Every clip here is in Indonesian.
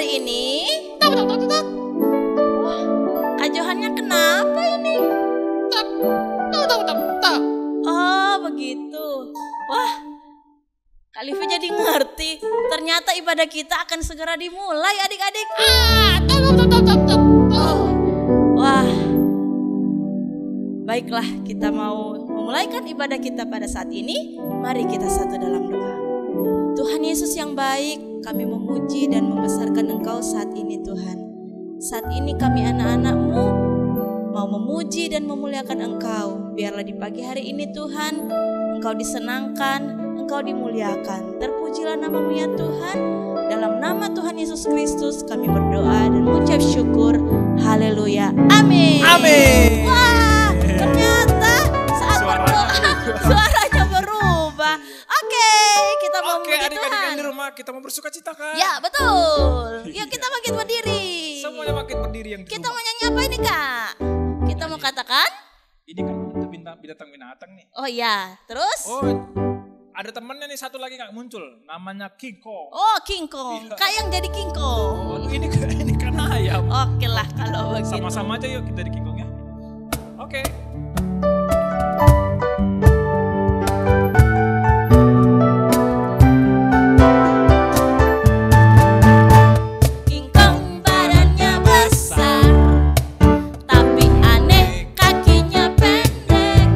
hari ini? Wah, Kak Johannya kenapa ini? Oh begitu. Wah, Kak Livi jadi ngerti. Ternyata ibadah kita akan segera dimulai adik-adik. Wah, baiklah, kita mau memulaikan ibadah kita pada saat ini. Mari kita satu dalam doa. Tuhan Yesus yang baik, kami memuji dan membesarkan Engkau saat ini Tuhan. Saat ini kami anak-anak-Mu mau memuji dan memuliakan Engkau. Biarlah di pagi hari ini Tuhan, Engkau disenangkan, Engkau dimuliakan. Terpujilah nama-Mu ya Tuhan. Dalam nama Tuhan Yesus Kristus kami berdoa dan mengucap syukur. Haleluya. Amin. Amin. Wah, ternyata saat berdoa suaranya berubah. Oke, kita mau memuji adik-adik Tuhan. yang di rumah kita mau bersuka cita kan? Ya betul. Yuk kita bangkit berdiri. Semuanya bangkit berdiri yang di Kita rumah. mau nyanyi apa ini Kak? Kita mau katakan? Ini kan binatang-binatang nih. Oh iya, terus? Oh, ada temennya nih satu lagi gak muncul. Namanya King Kong. Oh King Kong, Iya. Kak yang jadi King Kong. Oh, ini kan ayam. Oke lah kalau begitu. Sama-sama aja yuk kita di King Kong ya. Oke. King Kong badannya besar, tapi aneh kakinya pendek.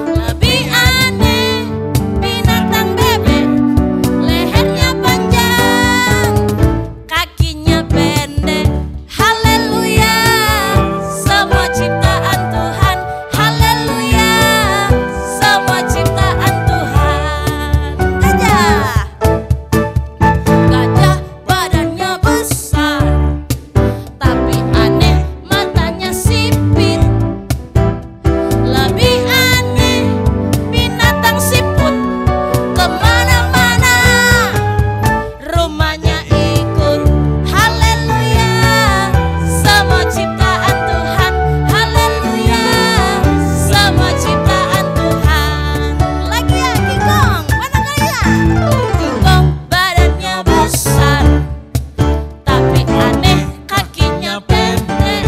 Lebih aneh binatang bebek, lehernya panjang, kakinya pendek. Haleluya, semua ciptaan Tuhan. Haleluya, semua ciptaan Tuhan. Gajah badannya besar, tapi aneh matanya sipit. Lebih aneh binatang siput, kemana-mana rumahnya ikut. Haleluya, semua ciptaan Tuhan. Haleluya, semua ciptaan Tuhan. Lagi ya King Kong, mana kalian? King Kong badannya besar, tapi aneh kakinya pendek.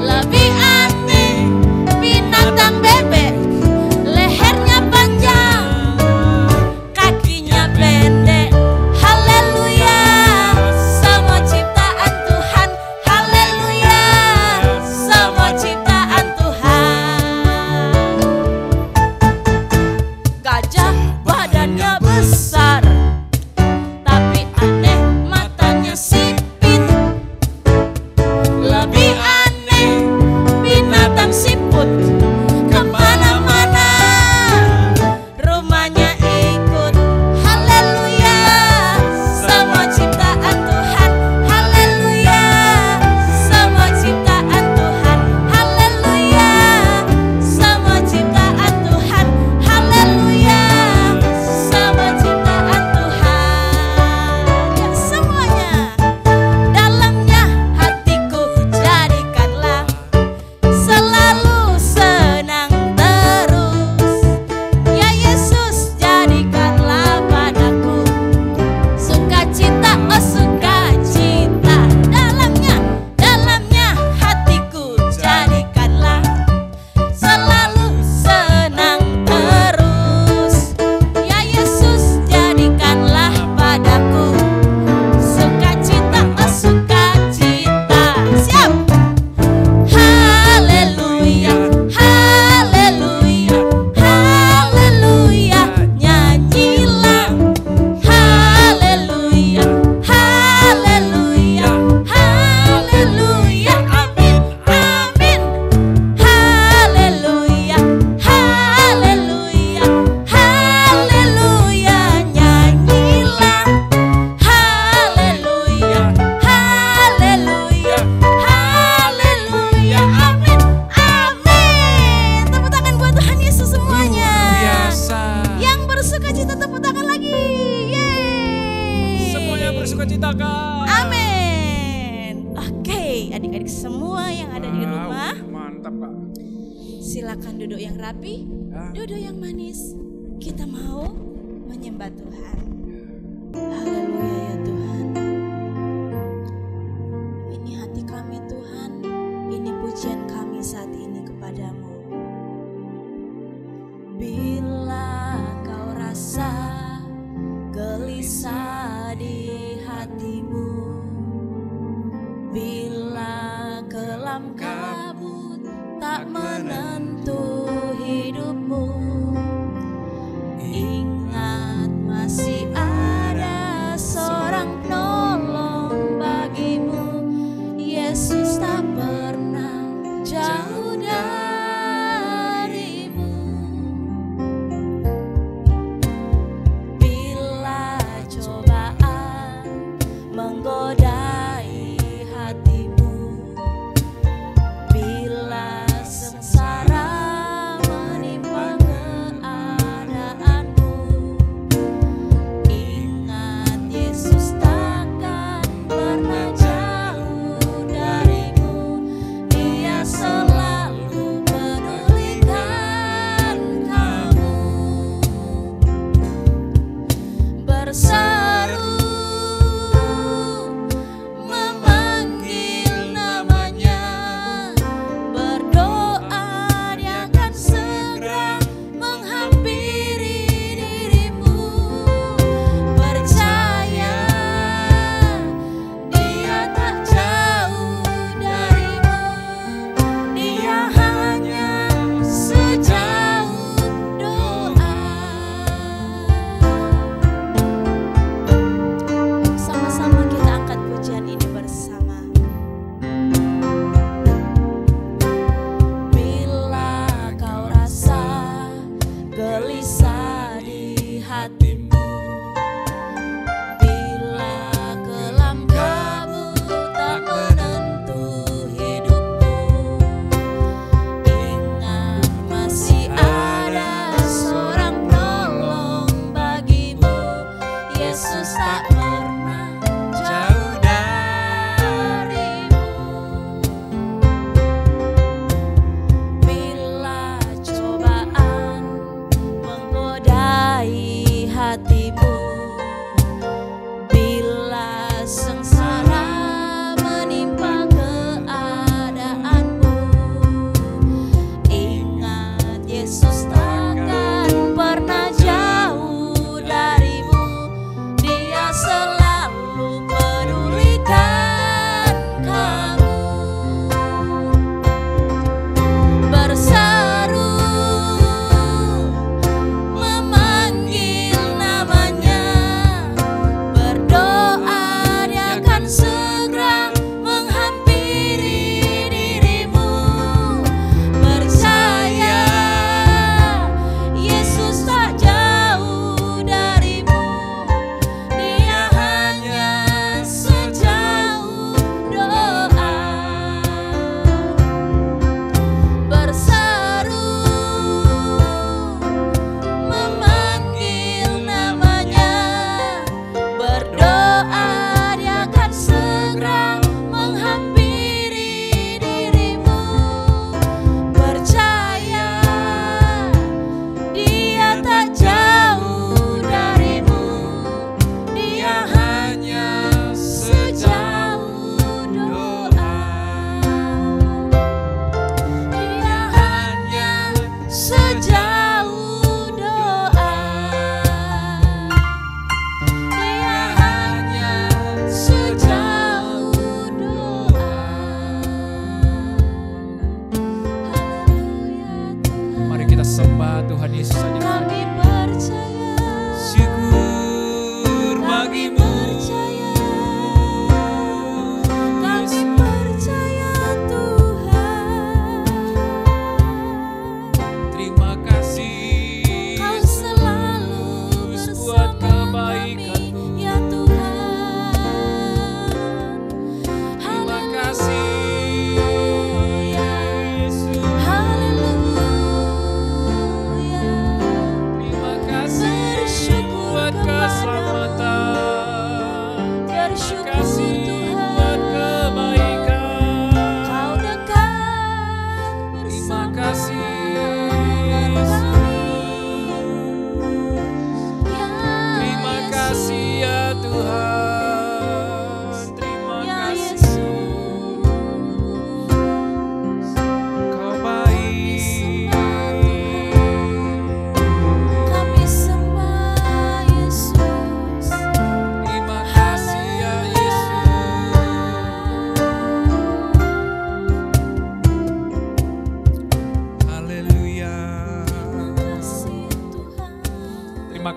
Lebih aneh binatang bebek, lehernya panjang, kakinya pendek. Haleluya, semua ciptaan Tuhan. Haleluya, semua ciptaan Tuhan. Gajah badannya besar, tapi aneh matanya sipit. Lebih aneh binatang siput, kemana-mana rumahnya ikut. Haleluya, semua ciptaan Tuhan. Haleluya, semua ciptaan Tuhan. Haleluya, semua ciptaan Tuhan. Haleluya, semua ciptaan Tuhan. Ya semuanya. Dalamnya hatiku jadikanlah selalu senang terus. Ya Yesus jadikanlah padaku sukacita, oh sukacita. Dalamnya hatiku jadikanlah selalu senang terus. Ya Yesus jadikanlah padaku sukacita, oh sukacita. Siap. Haleluya, haleluya, haleluya, nyanyilah. Haleluya, haleluya, haleluya, amin, amin. Haleluya, haleluya, haleluya, nyanyilah. Haleluya, haleluya, haleluya, amin, amin. Tepuk tangan buat Tuhan Yesus semuanya. Biasa. Yang bersuka cita tepuk tangan lagi. Yeay. Semuanya bersuka cita kan? Amin. Oke, adik-adik semua yang ada di rumah, Mantap Kak. silakan duduk yang rapi, duduk yang manis. Kita mau menyembah Tuhan. Haleluya ya Tuhan. menentu hidupmu. Ingat masih ada seorang penolong bagimu. Yesus tak pernah jauh darimu. Bila cobaan menggodai hatimu, bila sengsara menimpa keadaanmu, ingat Yesus takkan pernah jauh darimu. Dia selalu pedulikan kamu. Berseru memanggil namanya, berdoa Dia akan segera menghampiri dirimu. Percaya Dia tak jauh darimu. Dia hanya sejauh doa. Sama-sama kita angkat pujian ini bersama. Bila kau rasa gelisah di hatimu, bila kelam kabut tak menentu hidupmu, ingat masih ada seorang penolong bagimu. Yesus tak pernah jauh darimu. Bila cobaan menggodai hatimu, bila sengsara menimpa keadaanmu, ingat Yesus takkan pernah jauh darimu. Dia selalu pedulikan kamu. Berseru memanggil namanya, berdoa Dia akan segera menghampiri dirimu. Percaya Yesus tak jauh darimu. Dia hanya sejauh doa. Berseru memanggil namanya, berdoa Dia akan segera menghampiri dirimu. Percaya Dia tak jauh darimu. Dia hanya sejauh doa. Dia hanya sejauh doa. Dia hanya sejauh doa. Haleluya Tuhan. Mari kita sembah Tuhan Yesus saja. Kami percaya. Syukur Kami bagimu. percaya. Kami percaya Tuhan. Terima kasih Kau selalu buat bersama kami, kebaikan-Mu. ya Tuhan. Terima kasih Haleluya. Yesus. Haleluya. Terima kasih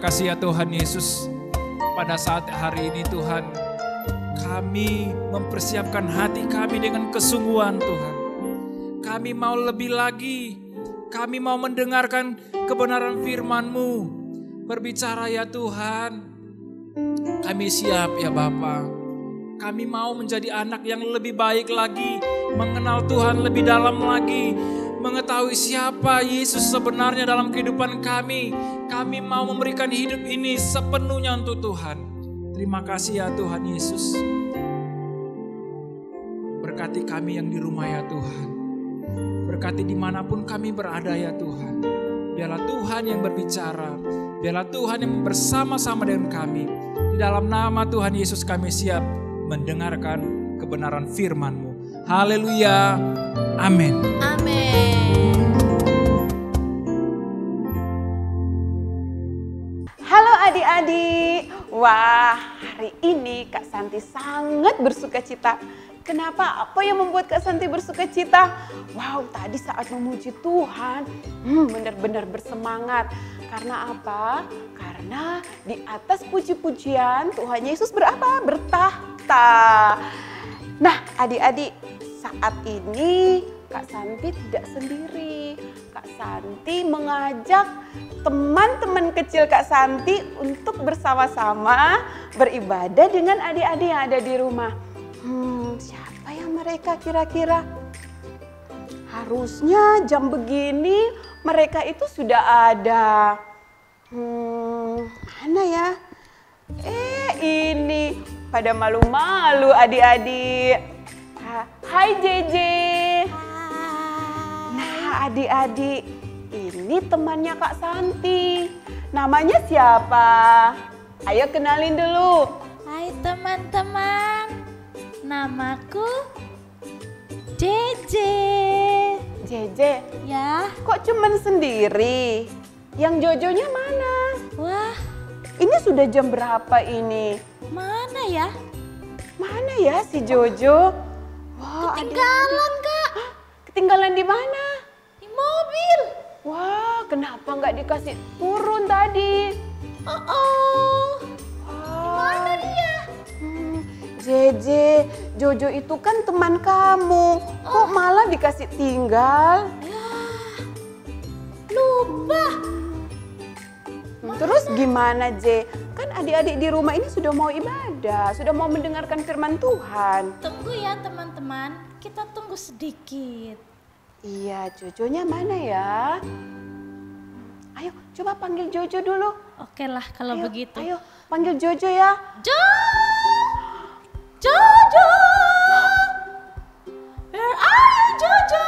kasih ya Tuhan Yesus. Pada saat hari ini Tuhan, kami mempersiapkan hati kami dengan kesungguhan Tuhan. Kami mau lebih lagi, kami mau mendengarkan kebenaran firman-Mu. Berbicara ya Tuhan, kami siap ya Bapa. Kami mau menjadi anak yang lebih baik lagi, mengenal Tuhan lebih dalam lagi, mengetahui siapa Yesus sebenarnya dalam kehidupan kami. Kami mau memberikan hidup ini sepenuhnya untuk Tuhan. Terima kasih ya Tuhan Yesus. Berkati kami yang di rumah ya Tuhan. Berkati dimanapun kami berada ya Tuhan. Biarlah Tuhan yang berbicara. Biarlah Tuhan yang bersama-sama dengan kami. Di dalam nama Tuhan Yesus kami siap mendengarkan kebenaran firman-Mu. Haleluya. Amin. Amin. Halo adik-adik. Wah, hari ini Kak Santi sangat bersuka cita. Kenapa? Apa yang membuat Kak Santi bersuka cita? Wow, tadi saat memuji Tuhan, benar-benar bersemangat. Karena apa? Karena di atas puji-pujian Tuhan Yesus berapa? Bertahta. Nah, adik-adik, saat ini Kak Santi tidak sendiri. Kak Santi mengajak teman-teman kecil Kak Santi untuk bersama-sama beribadah dengan adik-adik yang ada di rumah. Siapa yang mereka kira-kira? Harusnya jam begini mereka itu sudah ada. Mana ya? Ini pada malu-malu adik-adik. Hai Jeje. Nah adik-adik, ini temannya Kak Santi. Namanya siapa? Ayo kenalin dulu. Hai teman-teman, namaku Jeje. Jeje, Ya, kok cuman sendiri? Yang Jojonya mana? wah, Ini sudah jam berapa ini? mana ya? Mana ya si Jojo? Wah, Ketinggalan Kak, ketinggalan di mana? di mobil. Wah, kenapa nggak dikasih turun tadi? Oh, Mana dia? Jeje, Jojo itu kan teman kamu. Kok malah dikasih tinggal? Ya, lupa. Terus gimana Je? Kan adik-adik di rumah ini sudah mau ibadah, sudah mau mendengarkan firman Tuhan. Tunggu ya teman-teman, kita tunggu sedikit. Iya, Jojonya mana ya? Ayo, coba panggil Jojo dulu. Oke lah kalau Ayo, begitu. Ayo, panggil Jojo ya. Jojo! Where are you, Jojo?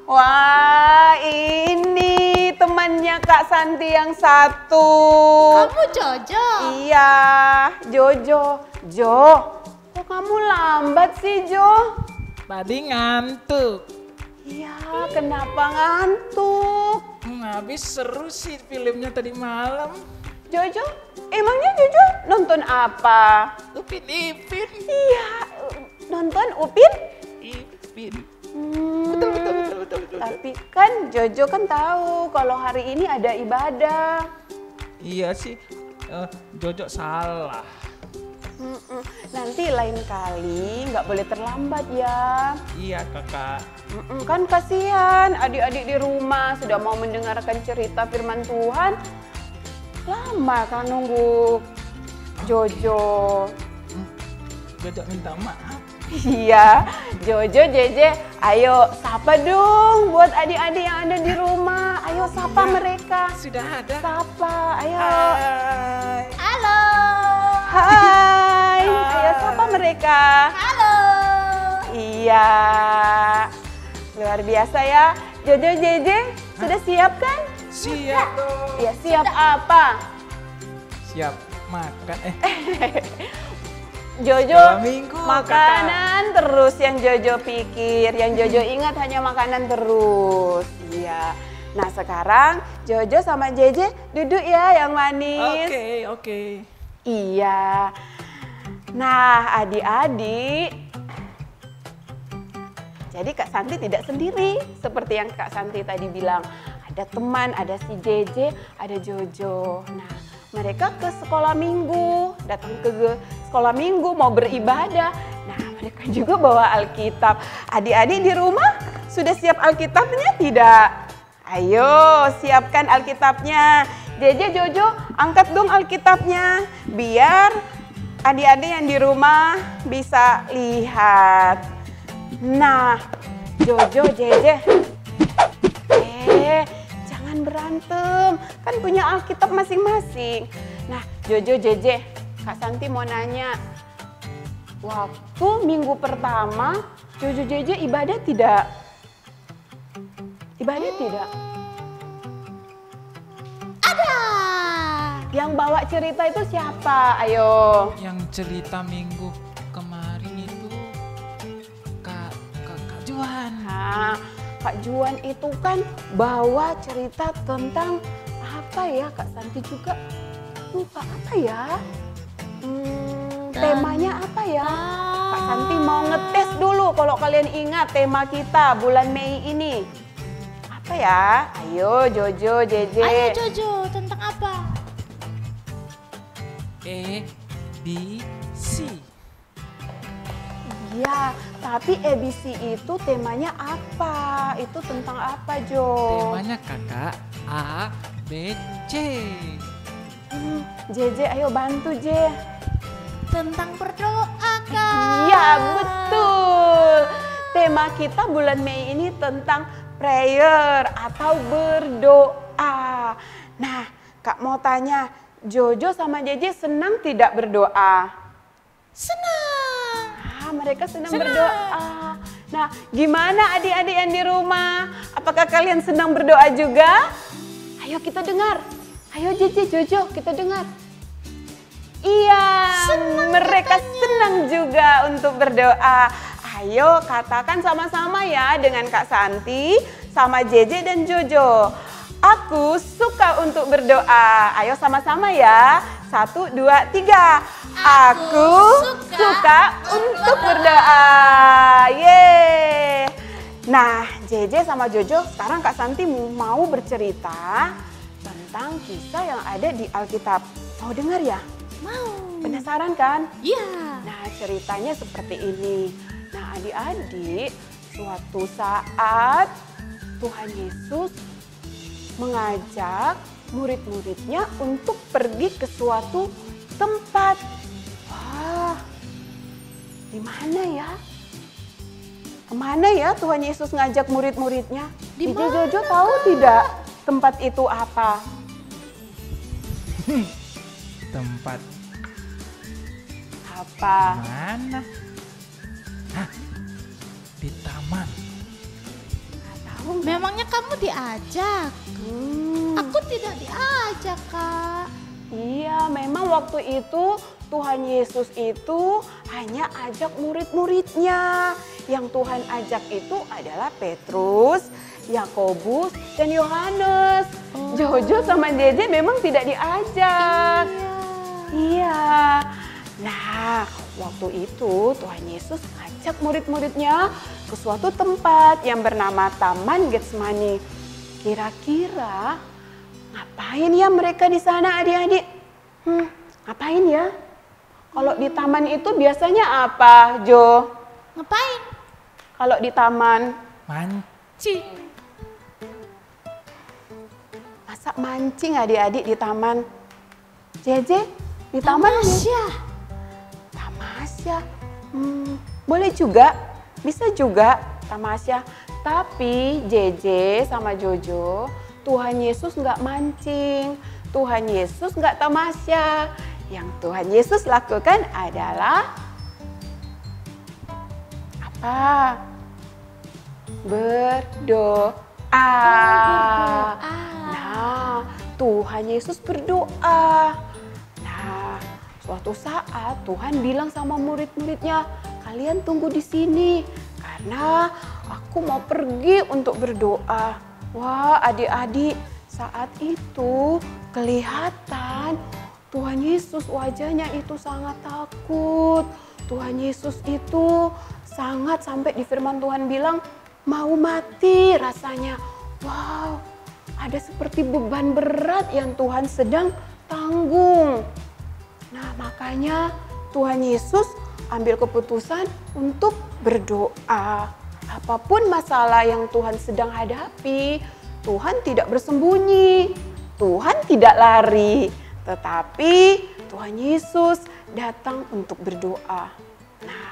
Wah, ini temannya Kak Santi yang satu. Kamu Jojo? Iya, Jojo. Jo, kok kamu lambat sih Jo? Tadi ngantuk. Iya, kenapa ngantuk? Habis seru sih filmnya tadi malam. Jojo, emangnya Jojo nonton apa? Upin Ipin. Iya, nonton Upin? Ipin. Betul. Tapi kan Jojo kan tahu kalau hari ini ada ibadah. Iya sih, Jojo salah. Nanti lain kali nggak boleh terlambat ya. Iya kakak. Kan kasihan adik-adik di rumah sudah mau mendengarkan cerita firman Tuhan. Lama kan nunggu Jojo. Jojo minta maaf. Iya, Jojo, Jeje, ayo sapa dong buat adik-adik yang ada di rumah. Ayo sapa mereka. Sudah ada. Sapa, ayo. Hai. Halo. Hai. Ayo sapa mereka. Halo. Iya, luar biasa ya. Jojo, Jeje, sudah siap kan? Siap dong. Ya siap apa? Siap makan. Jojo, Malam minggu, makanan terus yang Jojo pikir, yang Jojo ingat hanya makanan terus. Iya. Nah sekarang Jojo sama Jeje duduk ya yang manis. Oke. Iya. Nah adik-adik, jadi Kak Santi tidak sendiri seperti yang Kak Santi tadi bilang. ada teman, ada si JJ, ada Jojo. Nah, mereka ke sekolah minggu, datang ke sekolah minggu mau beribadah. Nah, mereka juga bawa Alkitab. Adik-adik di rumah sudah siap Alkitabnya tidak? Ayo, siapkan Alkitabnya. JJ, Jojo, angkat dong Alkitabnya biar adik-adik yang di rumah bisa lihat. Nah, Jojo, JJ, jangan berantem, kan punya Alkitab masing-masing. Nah, Jojo, JJ, Kak Santi mau nanya, waktu minggu pertama Jojo, JJ ibadah tidak? Ibadah tidak? Ada. Yang bawa cerita itu siapa? Ayo. Yang cerita minggu kemarin itu Kak Juan. Nah, Kak Juan itu kan bawa cerita tentang apa ya? Kak Santi juga lupa apa ya? Temanya apa ya? Kak Santi mau ngetes dulu kalau kalian ingat tema kita bulan Mei ini. Apa ya? Ayo Jojo, JJ. Ayo Jojo, tentang apa? ABC. Iya, tapi ABC itu temanya apa? Itu tentang apa, Jo? Temanya kakak A, B, C. JJ, ayo bantu, J. Tentang berdoa, Kak. Iya, betul. Tema kita bulan Mei ini tentang prayer atau berdoa. Nah, Kak mau tanya, Jojo sama JJ senang tidak berdoa? Senang. Mereka senang berdoa. Nah, gimana adik-adik yang di rumah? Apakah kalian senang berdoa juga? Ayo kita dengar. Ayo JJ, Jojo, kita dengar. Iya, mereka senang juga untuk berdoa. Ayo katakan sama-sama ya dengan Kak Santi sama JJ dan Jojo. Aku suka untuk berdoa. Ayo sama-sama ya. 1, 2, 3. Aku suka untuk berdoa. Yeay. Nah, JJ sama Jojo, sekarang Kak Santi mau bercerita tentang kisah yang ada di Alkitab. Mau dengar ya? Mau. Penasaran kan? Iya. Nah, ceritanya seperti ini. Nah, adik-adik, suatu saat Tuhan Yesus mengajak murid-muridnya untuk pergi ke suatu tempat. Wah, di mana ya? Kemana ya Tuhan Yesus ngajak murid-muridnya? Di Didi mana, Jojo tahu tidak tempat itu apa? Tempat Apa? mana? Hah, di taman. Nggak tahu. Memangnya kamu diajak? Aku tidak diajak, Kak. Iya, memang waktu itu Tuhan Yesus itu hanya ajak murid-muridnya. Yang Tuhan ajak itu adalah Petrus, Yakobus, dan Yohanes. Jojo sama JJ memang tidak diajak. Iya. Nah, waktu itu Tuhan Yesus ngajak murid-muridnya ke suatu tempat yang bernama Taman Getsemani. Kira-kira ngapain ya mereka di sana adik-adik? Ngapain ya? Kalau di taman itu biasanya apa, Jo? Ngapain? Kalau di taman, Mancing. masa mancing adik-adik di taman? JJ, di taman? Tamasya. Tamasya. Boleh juga, bisa juga tamasya. Tapi JJ sama Jojo, Tuhan Yesus nggak mancing, Tuhan Yesus nggak tamasya. Yang Tuhan Yesus lakukan adalah apa? Berdoa. Nah, Tuhan Yesus berdoa. Nah, suatu saat Tuhan bilang sama murid-muridnya, kalian tunggu di sini karena aku mau pergi untuk berdoa. Wah, adik-adik, saat itu kelihatan Tuhan Yesus wajahnya itu sangat takut. Tuhan Yesus itu sangat sampai di firman Tuhan bilang mau mati rasanya. Wow, ada seperti beban berat yang Tuhan sedang tanggung. Nah, makanya Tuhan Yesus ambil keputusan untuk berdoa. Apapun masalah yang Tuhan sedang hadapi, Tuhan tidak bersembunyi, Tuhan tidak lari, tetapi Tuhan Yesus datang untuk berdoa. Nah,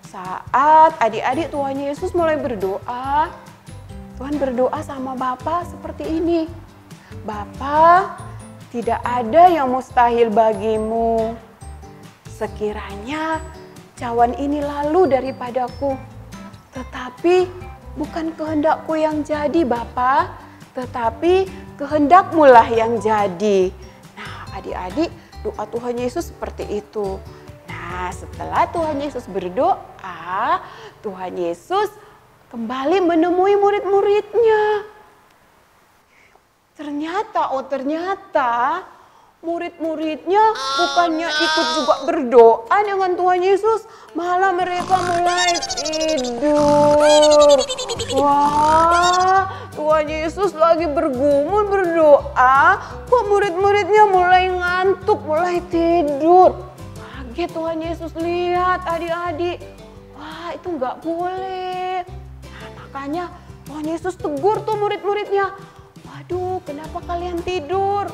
saat adik-adik Tuhan Yesus mulai berdoa, Tuhan berdoa sama Bapa seperti ini. Bapa, tidak ada yang mustahil bagimu. Sekiranya cawan ini lalu daripadaku, tetapi bukan kehendakku yang jadi Bapa, tetapi kehendak-Mu lah yang jadi. Nah, adik-adik, doa Tuhan Yesus seperti itu. Nah, setelah Tuhan Yesus berdoa, Tuhan Yesus kembali menemui murid-muridnya. Ternyata murid-muridnya bukannya ikut juga berdoa dengan Tuhan Yesus, malah mereka mulai tidur. Wah, Tuhan Yesus lagi bergumul berdoa, kok murid-muridnya mulai ngantuk, mulai tidur. Kaget Tuhan Yesus lihat adik-adik, wah itu nggak boleh. Nah, makanya Tuhan Yesus tegur tuh murid-muridnya, waduh kenapa kalian tidur?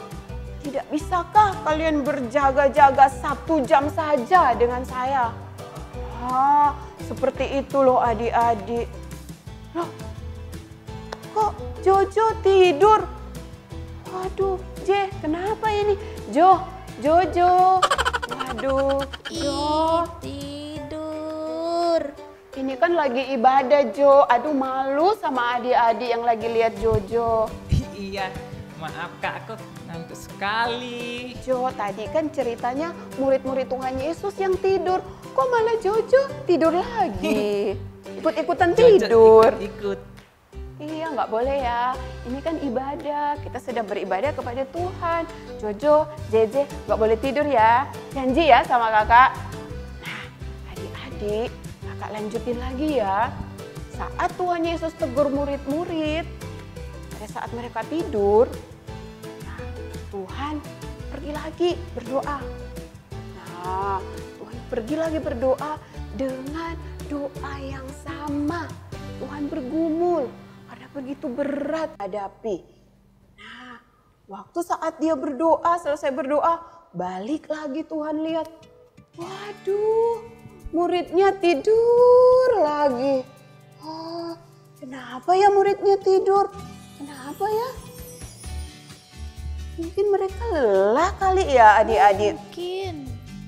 Tidak bisakah kalian berjaga-jaga 1 jam saja dengan saya? Ah, seperti itu loh adik-adik. Loh, kok Jojo tidur? Waduh, kenapa ini? Jojo. Waduh, Jo. Tidur. Ini kan lagi ibadah, Jo. Aduh, malu sama adik-adik yang lagi lihat Jojo. Iya, maaf Kak, aku ngantuk sekali. Jo, tadi kan ceritanya murid-murid Tuhan Yesus yang tidur. Kok malah Jojo tidur lagi? Ikut-ikutan tidur. Ikut. Iya, nggak boleh ya. Ini kan ibadah. Kita sedang beribadah kepada Tuhan. Jojo, Jeje, nggak boleh tidur ya. Janji ya sama kakak. Nah, adik-adik, kakak lanjutin lagi ya. Saat Tuhan Yesus tegur murid-murid, pada saat mereka tidur, nah, Tuhan pergi lagi berdoa. Nah, Tuhan pergi lagi berdoa dengan doa yang sama. Tuhan bergumul karena begitu berat hadapi. Nah, waktu saat dia berdoa, selesai berdoa, balik lagi Tuhan lihat. Waduh, muridnya tidur lagi. Oh, kenapa ya muridnya tidur? Kenapa ya? Mungkin mereka lelah kali ya adik-adik. Mungkin.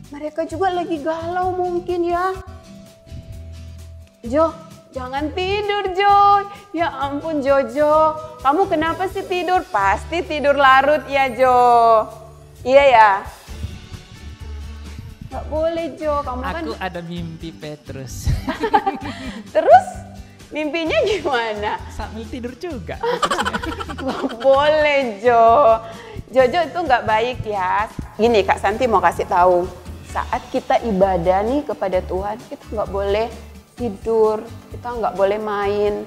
Mereka juga lagi galau mungkin ya. Jo, jangan tidur Jo. Ya ampun Jojo, kamu kenapa sih tidur? Pasti tidur larut ya Jo. Iya ya? Gak boleh Jo, kamu kan... Aku ada mimpi Petrus. Terus mimpinya gimana? Sambil tidur juga. Gak boleh Jo. Jojo itu gak baik ya. Gini Kak Santi mau kasih tahu. Saat kita ibadah nih kepada Tuhan, kita gak boleh tidur, kita nggak boleh main.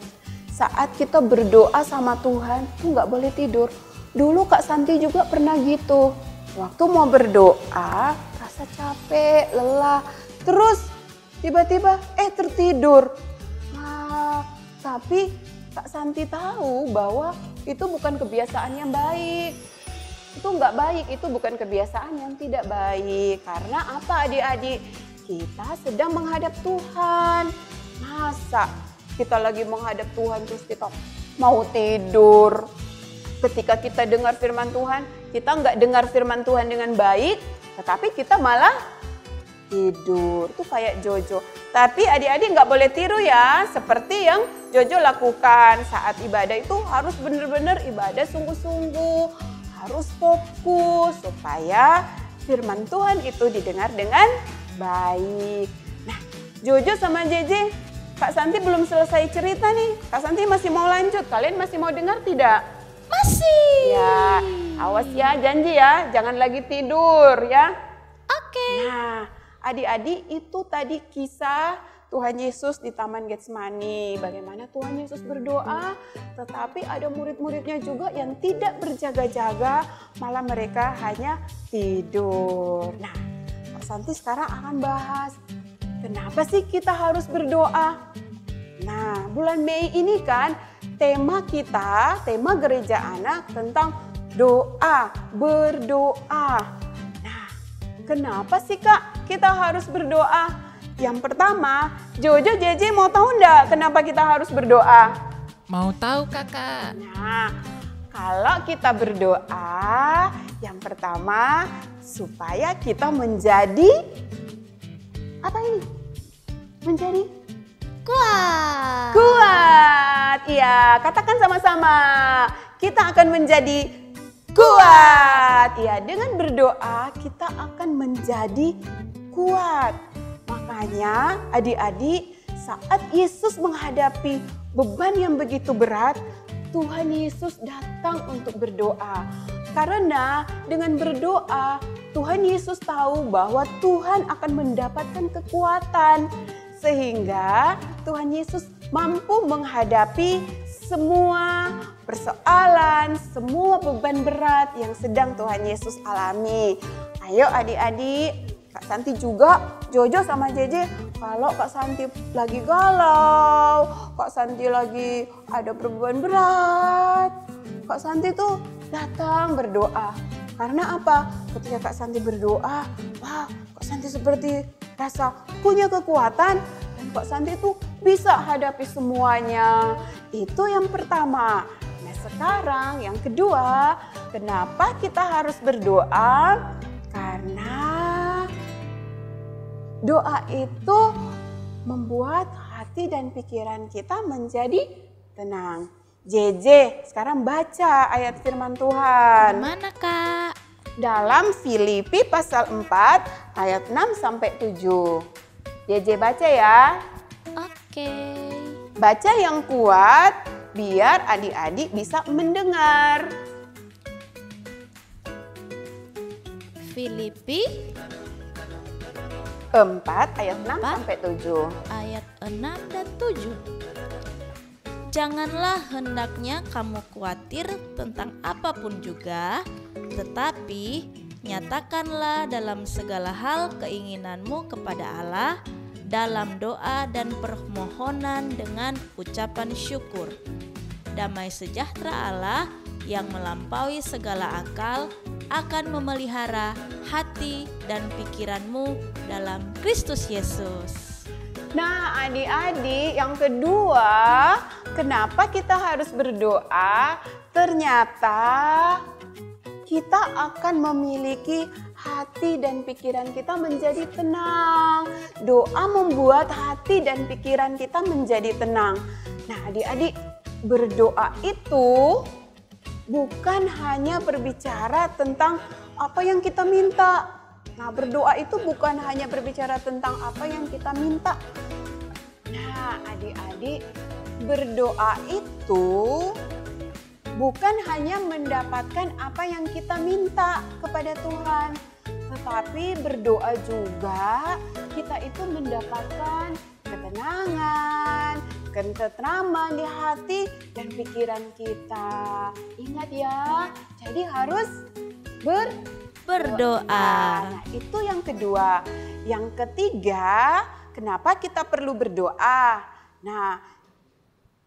Saat kita berdoa sama Tuhan, tuh nggak boleh tidur. Dulu Kak Santi juga pernah gitu. Waktu mau berdoa, rasa capek, lelah, terus tiba-tiba tertidur. Nah, tapi Kak Santi tahu bahwa itu bukan kebiasaan yang baik. Itu nggak baik, itu bukan kebiasaan yang tidak baik. Karena apa adik-adik? Kita sedang menghadap Tuhan. Masa kita lagi menghadap Tuhan terus kita mau tidur? Ketika kita dengar firman Tuhan, kita nggak dengar firman Tuhan dengan baik, tetapi kita malah tidur. Itu kayak Jojo. Tapi adik-adik nggak boleh tiru ya, seperti yang Jojo lakukan saat ibadah itu harus benar-benar ibadah sungguh-sungguh, harus fokus supaya firman Tuhan itu didengar dengan baik. Nah, Jojo sama Jeje, Kak Santi belum selesai cerita nih. Kak Santi masih mau lanjut. Kalian masih mau dengar tidak? Masih. Ya, awas ya, janji ya, jangan lagi tidur ya. Oke. Nah, adik-adik itu tadi kisah Tuhan Yesus di Taman Getsemani. Bagaimana Tuhan Yesus berdoa, tetapi ada murid-muridnya juga yang tidak berjaga-jaga, malah mereka hanya tidur. Nah, Kak Santi sekarang akan bahas, kenapa sih kita harus berdoa? Nah, bulan Mei ini kan tema kita, tema gereja anak tentang doa, berdoa. Nah, kenapa sih Kak kita harus berdoa? Yang pertama, Jojo, Jeje mau tahu enggak kenapa kita harus berdoa? Mau tahu kakak? Nah, kalau kita berdoa, yang pertama supaya kita menjadi, apa ini? Menjadi kuat. Iya, katakan sama-sama. Kita akan menjadi kuat. Iya, dengan berdoa kita akan menjadi kuat. Makanya adik-adik, saat Yesus menghadapi beban yang begitu berat, Tuhan Yesus datang untuk berdoa. Karena dengan berdoa, Tuhan Yesus tahu bahwa Tuhan akan mendapatkan kekuatan. Sehingga Tuhan Yesus mampu menghadapi semua persoalan, semua beban berat yang sedang Tuhan Yesus alami. Ayo adik-adik, Kak Santi juga, Jojo sama Jeje, kalau Kak Santi lagi galau, Kak Santi lagi ada beban berat, Kak Santi tuh datang berdoa. Karena apa? Ketika Kak Santi berdoa, wah, Kak Santi seperti rasa punya kekuatan dan Kak Santi tuh bisa hadapi semuanya. Itu yang pertama. Nah sekarang yang kedua, kenapa kita harus berdoa? Karena doa itu membuat hati dan pikiran kita menjadi tenang. JJ, sekarang baca ayat firman Tuhan. Mana Kak? Dalam Filipi pasal 4 ayat 6 sampai 7. JJ baca ya. Oke. Baca yang kuat biar adik-adik bisa mendengar. Filipi 4 ayat 6 sampai 7. ayat 6 dan 7. Janganlah hendaknya kamu khawatir tentang apapun juga, tetapi nyatakanlah dalam segala hal keinginanmu kepada Allah dalam doa dan permohonan dengan ucapan syukur. Damai sejahtera Allah yang melampaui segala akal akan memelihara hati dan pikiranmu dalam Kristus Yesus. Nah adik-adik, yang kedua, kenapa kita harus berdoa? Ternyata kita akan memiliki hati dan pikiran kita menjadi tenang. Doa membuat hati dan pikiran kita menjadi tenang. Nah adik-adik, berdoa itu bukan hanya berbicara tentang apa yang kita minta. Nah, berdoa itu bukan hanya berbicara tentang apa yang kita minta. Nah, adik-adik, berdoa itu bukan hanya mendapatkan apa yang kita minta kepada Tuhan, tetapi berdoa juga kita itu mendapatkan ketenangan, ketentraman di hati dan pikiran kita. Ingat ya, jadi harus berdoa. Nah, itu yang kedua. Yang ketiga, kenapa kita perlu berdoa? Nah,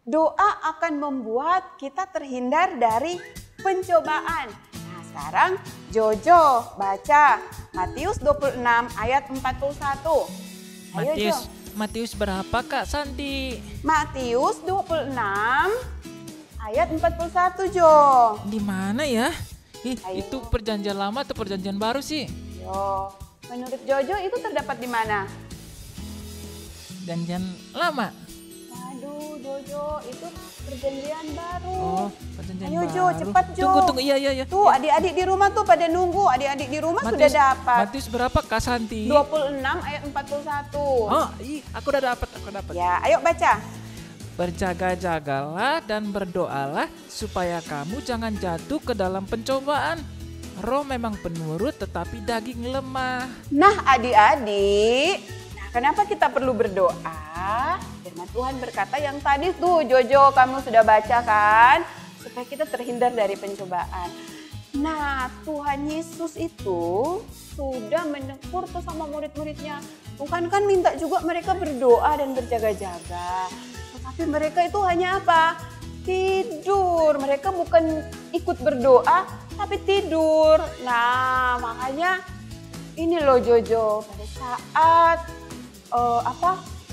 doa akan membuat kita terhindar dari pencobaan. Nah, sekarang Jojo baca Matius 26 ayat 41. Ayo Jo. Matius berapa Kak Santi? Matius 26 ayat 41 Jo. Di mana ya? Ayo. Itu perjanjian lama atau perjanjian baru sih? Yo, menurut Jojo itu terdapat di mana? Perjanjian lama. Waduh, Jojo, itu perjanjian baru. Oh, perjanjian Ayo baru. Jo, cepat Jo. Tunggu, iya. Tuh, adik-adik di rumah tuh pada nunggu. Adik-adik di rumah sudah dapat. Matius berapa Kak Santi? 26 ayat 41. Oh, aku udah dapat. Ya, ayo baca. Berjaga-jagalah dan berdoalah supaya kamu jangan jatuh ke dalam pencobaan. Roh memang penurut tetapi daging lemah. Nah, adik-adik, Kenapa kita perlu berdoa? Firman Tuhan berkata yang tadi tuh Jojo kamu sudah baca kan? Supaya kita terhindar dari pencobaan. Nah, Tuhan Yesus itu sudah menegur tuh sama murid-muridnya. Tuhan kan minta juga mereka berdoa dan berjaga-jaga. Tetapi mereka itu hanya apa? Tidur. Mereka bukan ikut berdoa, tapi tidur. Nah, makanya ini loh Jojo, pada saat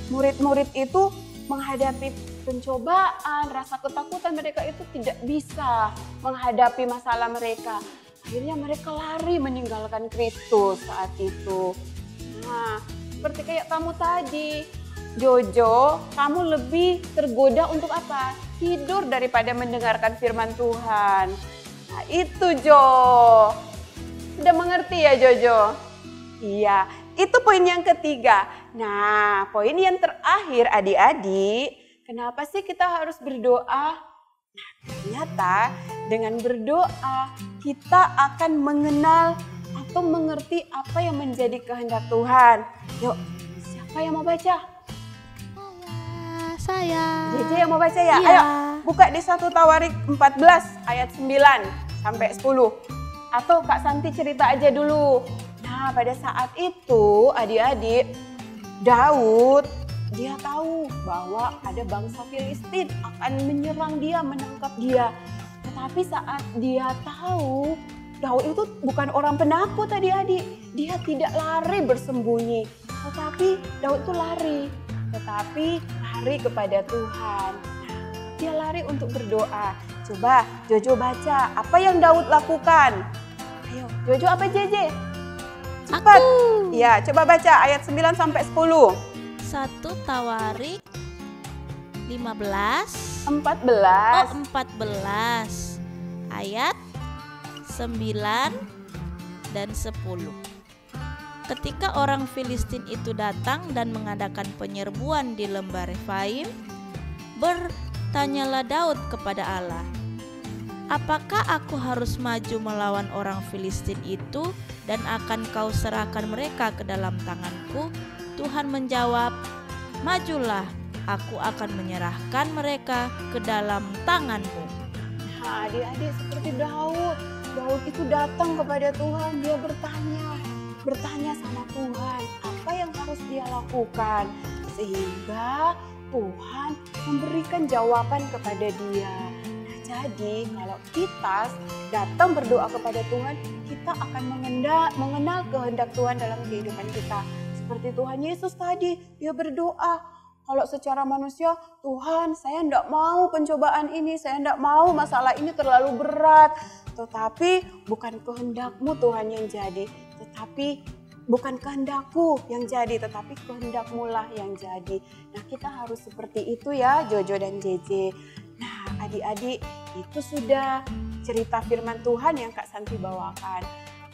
murid-murid itu menghadapi pencobaan, rasa ketakutan, mereka itu tidak bisa menghadapi masalah mereka. Akhirnya mereka lari meninggalkan Kristus saat itu. Nah, seperti kayak kamu tadi, Jojo, kamu lebih tergoda untuk apa? Tidur daripada mendengarkan firman Tuhan. Nah, itu Jo. Sudah mengerti ya Jojo? Iya, itu poin yang ketiga. Nah, poin yang terakhir adik-adik, kenapa sih kita harus berdoa? Nah, ternyata dengan berdoa kita akan mengenal atau mengerti apa yang menjadi kehendak Tuhan. Yuk, siapa yang mau baca? Saya. JJ yang mau baca ya? Iya. Ayo, buka di 1 Tawarik 14 ayat 9 sampai 10. Atau Kak Santi cerita aja dulu. Nah, pada saat itu adik-adik, Daud dia tahu bahwa ada bangsa Filistin akan menyerang dia, menangkap dia. Tetapi saat dia tahu, Daud itu bukan orang penakut adik-adik. Dia tidak lari bersembunyi, tetapi Daud itu lari. Tetapi lari kepada Tuhan. Nah, dia lari untuk berdoa. Coba Jojo baca, apa yang Daud lakukan? Ayo, Jojo apa JJ? Cepat. Ya, coba baca ayat 9 sampai 10. 1 Tawarik 15. 14. 14 ayat 9 dan 10. Ketika orang Filistin itu datang dan mengadakan penyerbuan di lembah Refaim, bertanyalah Daud kepada Allah, "Apakah aku harus maju melawan orang Filistin itu dan akan kau serahkan mereka ke dalam tanganku?" Tuhan menjawab, "Majulah, aku akan menyerahkan mereka ke dalam tanganmu." Nah, adik-adik seperti Daud. Daud itu datang kepada Tuhan, dia bertanya sama Tuhan apa yang harus dia lakukan. Sehingga Tuhan memberikan jawaban kepada dia. Nah, jadi kalau kita datang berdoa kepada Tuhan, kita akan mengenal kehendak Tuhan dalam kehidupan kita. Seperti Tuhan Yesus tadi, dia berdoa. Kalau secara manusia, Tuhan saya tidak mau pencobaan ini, saya tidak mau masalah ini terlalu berat. Tetapi bukan kehendak-Mu Tuhan yang jadi, tetapi bukan kehendak-Ku yang jadi, tetapi kehendak-Mu lah yang jadi. Nah, kita harus seperti itu ya Jojo dan JJ. Nah, adik-adik, itu sudah cerita firman Tuhan yang Kak Santi bawakan.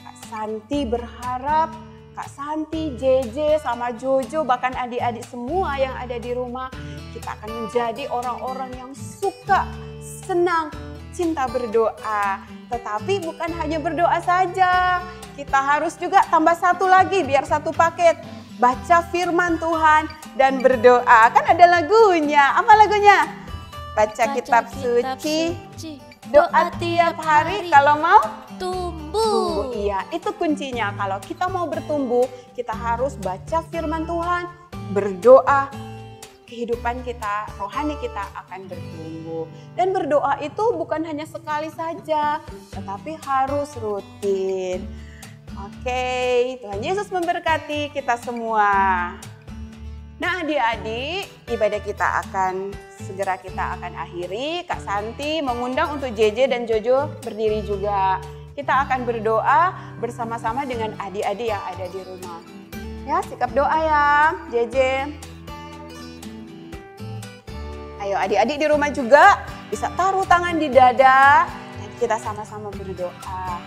Kak Santi berharap Kak Santi, JJ, sama Jojo, bahkan adik-adik semua yang ada di rumah, kita akan menjadi orang-orang yang suka, senang, cinta berdoa. Tetapi bukan hanya berdoa saja, kita harus juga tambah satu lagi biar satu paket. Baca firman Tuhan dan berdoa. Kan ada lagunya. Apa lagunya? Baca kitab suci, doa tiap hari kalau mau tumbuh. Iya, itu kuncinya. Kalau kita mau bertumbuh, kita harus baca firman Tuhan, berdoa. Kehidupan kita, rohani kita akan bertumbuh. Dan berdoa itu bukan hanya sekali saja, tetapi harus rutin. Oke, Tuhan Yesus memberkati kita semua. Nah, adik-adik, ibadah kita akan akhiri. Kak Santi mengundang untuk JJ dan Jojo berdiri juga. Kita akan berdoa bersama-sama dengan adik-adik yang ada di rumah. Ya, sikap doa ya, JJ. Ayo adik-adik di rumah juga bisa taruh tangan di dada dan kita sama-sama berdoa.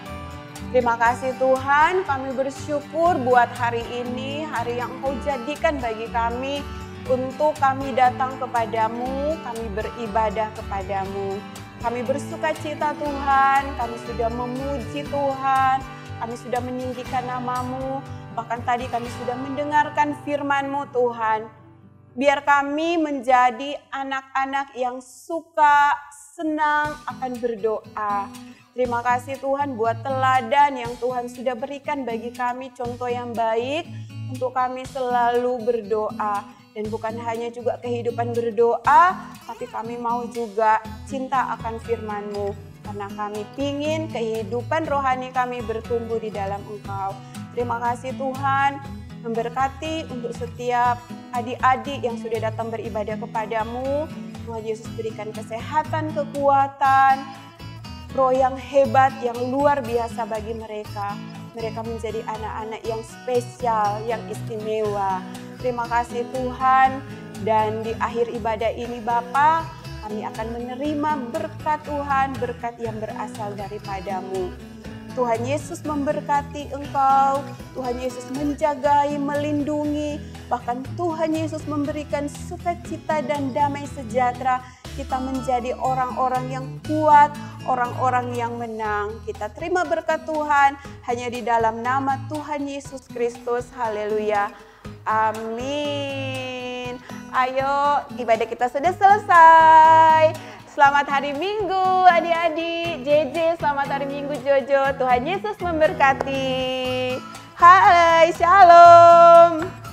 Terima kasih Tuhan, kami bersyukur buat hari ini, hari yang Engkau jadikan bagi kami untuk kami datang kepadamu, kami beribadah kepadamu. Kami bersuka cita Tuhan, kami sudah memuji Tuhan, kami sudah meninggikan namamu, Bahkan tadi kami sudah mendengarkan firman-Mu Tuhan. Biar kami menjadi anak-anak yang suka, senang akan berdoa. Terima kasih Tuhan buat teladan yang Tuhan sudah berikan bagi kami, contoh yang baik untuk kami selalu berdoa. Dan bukan hanya juga kehidupan berdoa, tapi kami mau juga cinta akan firman-Mu. Karena kami ingin kehidupan rohani kami bertumbuh di dalam Engkau. Terima kasih Tuhan, memberkati untuk setiap adik-adik yang sudah datang beribadah kepadamu. Tuhan Yesus berikan kesehatan, kekuatan, roh yang hebat, yang luar biasa bagi mereka. Mereka menjadi anak-anak yang spesial, yang istimewa. Terima kasih Tuhan, dan di akhir ibadah ini Bapa, kami akan menerima berkat Tuhan, berkat yang berasal daripada-Mu. Tuhan Yesus memberkati Engkau, Tuhan Yesus menjagai, melindungi, bahkan Tuhan Yesus memberikan sukacita dan damai sejahtera. Kita menjadi orang-orang yang kuat, orang-orang yang menang. Kita terima berkat Tuhan hanya di dalam nama Tuhan Yesus Kristus. Haleluya. Amin. Ayo, ibadah kita sudah selesai. Selamat hari Minggu adik-adik. JJ, selamat hari Minggu Jojo. Tuhan Yesus memberkati. Hai, shalom.